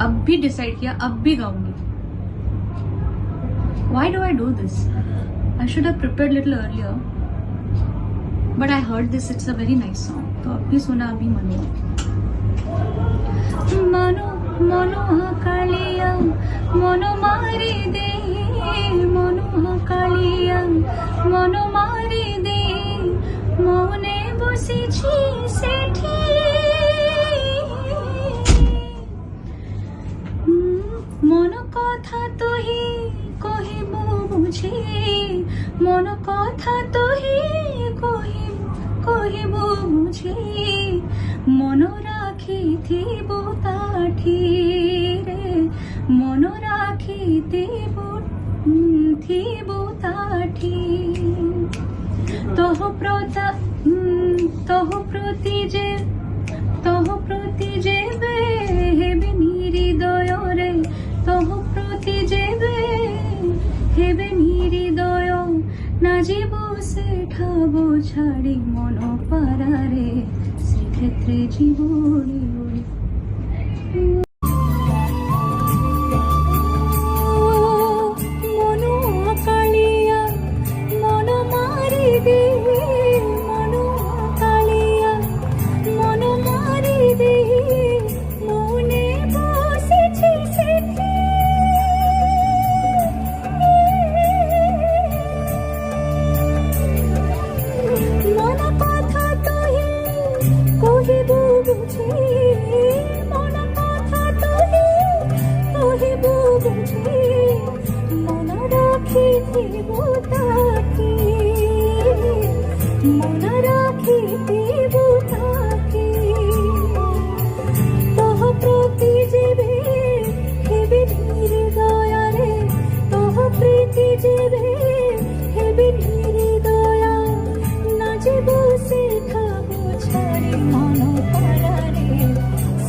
अब भी डिसाइड किया, अब भी गाऊंगी. Why do I do this? I should have prepared little earlier. But I heard this, it's a very nice song. तो अभी सुना, अभी मनो मनो मनो कालिया मनो मारी दे, मनो कालिया मनो मारी दे, मने बसिछि सेठी मन कथा तोही कहिब बुझी, मन कथा तोही कहिब बुझी, मन राखिथिब ताठी रे, मन राखिथिब ताठी. तोह प्रति जेबे हेबे हृदय रे, तोह प्रति जेबे हेबे हृदय, ना जीव सेठाबो छाड़ी मन पारारे, से क्षेत्रे जीव उड़ी उड़ी.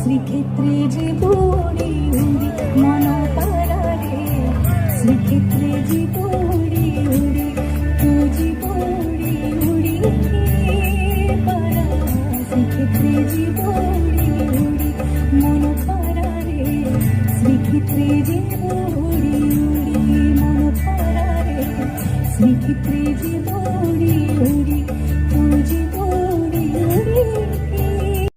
শ্রীক্ষেত্রে জীব উড়ি উড়ি মন পারারে, শ্রীক্ষেত্রে জীব উড়ি উড়ি, তু জীব উড়ি উড়ি পারা, শ্রীক্ষেত্রে জীব উড়ি উড়ি মন পারারে, শ্রীক্ষেত্রে জীব উড়ি উড়ি মন পারারে, শ্রীক্ষেত্রে